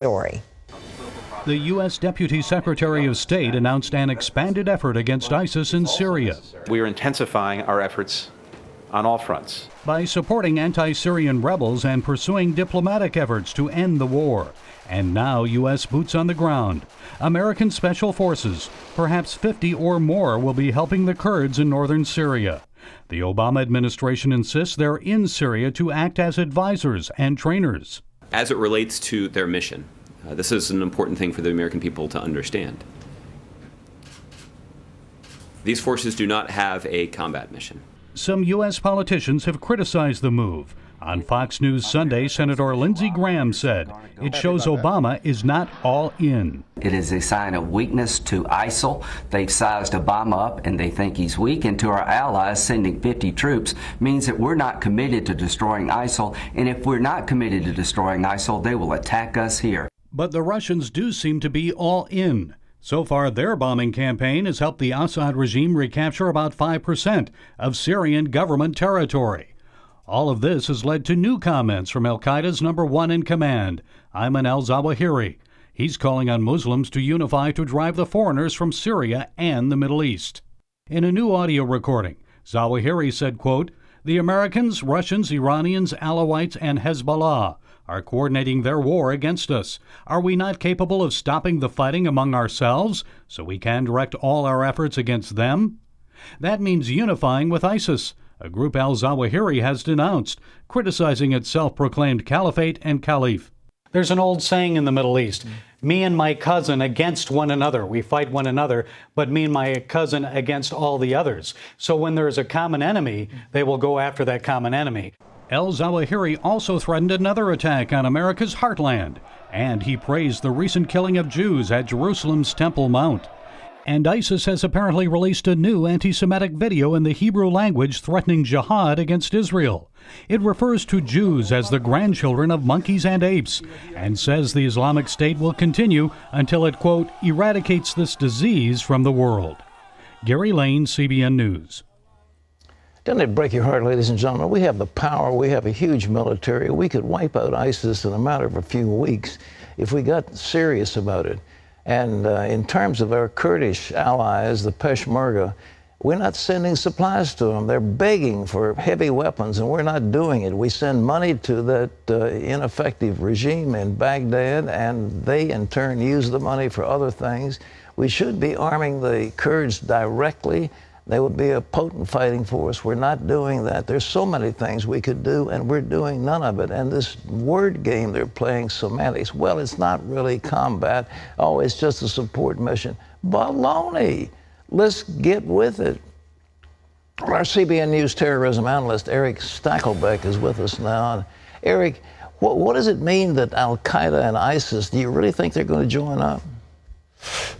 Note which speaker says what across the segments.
Speaker 1: Story.
Speaker 2: The U.S. Deputy Secretary of State announced an expanded effort against ISIS in Syria.
Speaker 3: We are intensifying our efforts on all fronts
Speaker 2: by supporting anti-Syrian rebels and pursuing diplomatic efforts to end the war. And now U.S. boots on the ground. American special forces, perhaps 50 or more, will be helping the Kurds in northern Syria. The Obama administration insists they're in Syria to act as advisors and trainers.
Speaker 4: As it relates to their mission, this is an important thing for the American people to understand. These forces do not have a combat mission.
Speaker 2: Some U.S. politicians have criticized the move. On Fox News Sunday, Senator Lindsey Graham said it shows Obama is not all in.
Speaker 5: It is a sign of weakness to ISIL. They've sized Obama up and they think he's weak. And to our allies, sending 50 troops means that we're not committed to destroying ISIL. And if we're not committed to destroying ISIL, they will attack us here.
Speaker 2: But the Russians do seem to be all in. So far, their bombing campaign has helped the Assad regime recapture about 5% of Syrian government territory. All of this has led to new comments from al-Qaeda's number one in command, Ayman al-zawahiri. He's calling on Muslims to unify to drive the foreigners from Syria and the Middle East. In a new audio recording, Zawahiri said, quote, "The Americans, Russians, Iranians, Alawites, and Hezbollah are coordinating their war against us. Are we not capable of stopping the fighting among ourselves so we can direct all our efforts against them? That means unifying with ISIS, a group al-Zawahiri has denounced, criticizing its self-proclaimed caliphate and caliph." There's an old saying in the Middle East, me and my cousin against one another. We fight one another, but me and my cousin against all the others. So when there is a common enemy, they will go after that common enemy. Al-Zawahiri also threatened another attack on America's heartland, and he praised the recent killing of Jews at Jerusalem's Temple Mount. And ISIS has apparently released a new anti-Semitic video in the Hebrew language threatening jihad against Israel. It refers to Jews as the grandchildren of monkeys and apes, and says the Islamic State will continue until it, quote, eradicates this disease from the world. Gary Lane, CBN News.
Speaker 6: Doesn't it break your heart, ladies and gentlemen? We have the power. We have a huge military. We could wipe out ISIS in a matter of a few weeks if we got serious about it. And in terms of our Kurdish allies, the Peshmerga, we're not sending supplies to them. They're begging for heavy weapons, and we're not doing it. We send money to that ineffective regime in Baghdad, and they in turn use the money for other things. We should be arming the Kurds directly. They would be a potent fighting force. We're not doing that. There's so many things we could do, and we're doing none of it. And this word game they're playing, semantics, well, it's not really combat. Oh, it's just a support mission. Baloney. Let's get with it. Our CBN News terrorism analyst, Eric Stakelbeck, is with us now. Eric, what does it mean that al-Qaeda and ISIS, do you really think they're going to join up?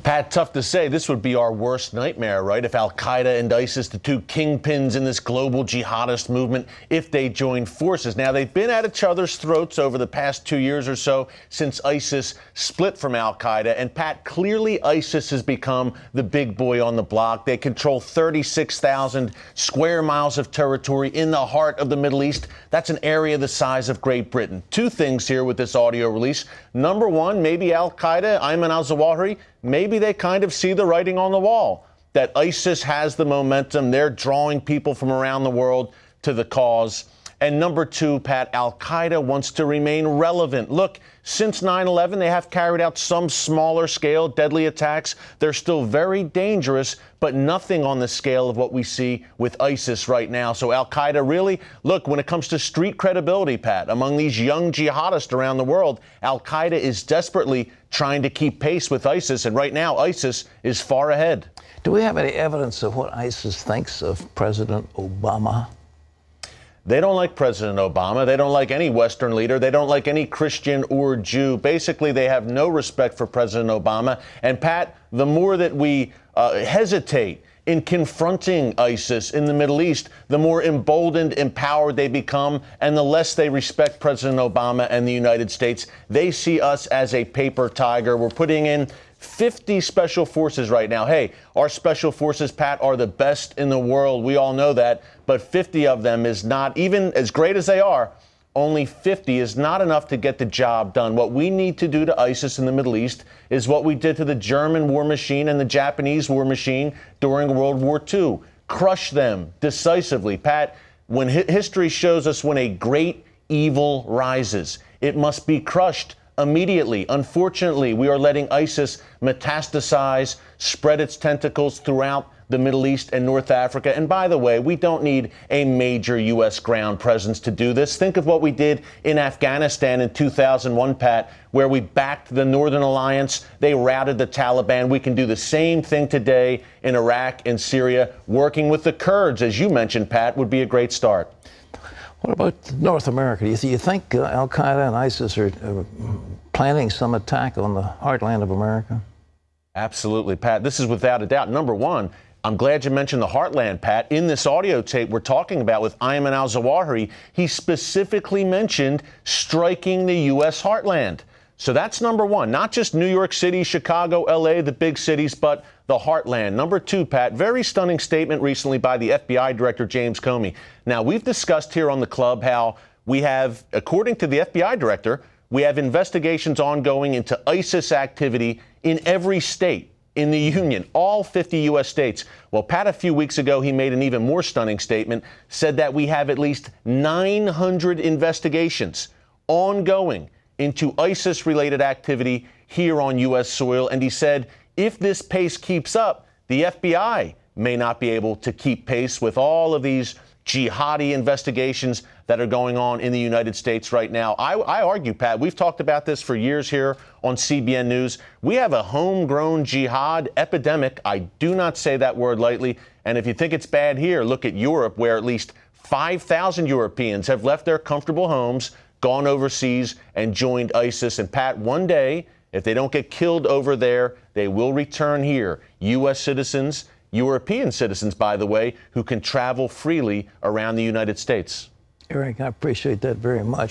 Speaker 7: Pat, tough to say. This would be our worst nightmare, right? If al-Qaeda and ISIS, the two kingpins in this global jihadist movement, if they join forces. Now, they've been at each other's throats over the past 2 years or so since ISIS split from al-Qaeda. And Pat, clearly ISIS has become the big boy on the block. They control 36,000 square miles of territory in the heart of the Middle East. That's an area the size of Great Britain. Two things here with this audio release. Number one, maybe al-Qaeda, Ayman al-Zawahiri, maybe they kind of see the writing on the wall, that ISIS has the momentum. They're drawing people from around the world to the cause. And number two, Pat, al-Qaeda wants to remain relevant. Look, since 9/11, they have carried out some smaller scale deadly attacks. They're still very dangerous, but nothing on the scale of what we see with ISIS right now. So al-Qaeda really, look, when it comes to street credibility, Pat, among these young jihadists around the world, al-Qaeda is desperately trying to keep pace with ISIS. And right now, ISIS is far ahead.
Speaker 6: Do we have any evidence of what ISIS thinks of President Obama?
Speaker 7: They don't like President Obama. They don't like any Western leader. They don't like any Christian or Jew. Basically, they have no respect for President Obama. And Pat, the more that we hesitate in confronting ISIS in the Middle East, the more emboldened, empowered they become, and the less they respect President Obama and the United States. They see us as a paper tiger. We're putting in 50 special forces right now. Hey, our special forces, Pat, are the best in the world. We all know that. But 50 of them is not, even as great as they are, only 50 is not enough to get the job done. What we need to do to ISIS in the Middle East is what we did to the German war machine and the Japanese war machine during World War II. Crush them decisively. Pat, when history shows us when a great evil rises, it must be crushed immediately. Unfortunately, we are letting ISIS metastasize, spread its tentacles throughout the Middle East and North Africa. And by the way, we don't need a major U.S. ground presence to do this. Think of what we did in Afghanistan in 2001, Pat, where we backed the Northern Alliance. They routed the Taliban. We can do the same thing today in Iraq and Syria. Working with the Kurds, as you mentioned, Pat, would be a great start.
Speaker 6: What about North America? Do you think al-Qaeda and ISIS are planning some attack on the heartland of America?
Speaker 7: Absolutely, Pat. This is without a doubt. Number one, I'm glad you mentioned the heartland, Pat. In this audio tape we're talking about with Ayman al-Zawahiri, he specifically mentioned striking the U.S. heartland. So that's number one, not just New York City, Chicago, L.A., the big cities, but the heartland. Number two, Pat, very stunning statement recently by the FBI Director James Comey. Now, we've discussed here on the club how we have, according to the FBI Director, we have investigations ongoing into ISIS activity in every state in the Union, all 50 U.S. states. Well, Pat, a few weeks ago, he made an even more stunning statement, said that we have at least 900 investigations ongoing into ISIS-related activity here on U.S. soil. And he said, if this pace keeps up, the FBI may not be able to keep pace with all of these jihadi investigations that are going on in the United States right now. I argue, Pat, we've talked about this for years here on CBN News. We have a homegrown jihad epidemic. I do not say that word lightly. And if you think it's bad here, look at Europe, where at least 5,000 Europeans have left their comfortable homes, gone overseas, and joined ISIS. And Pat, one day, if they don't get killed over there, they will return here. U.S. citizens, European citizens, by the way, who can travel freely around the United States.
Speaker 6: Eric, I appreciate that very much.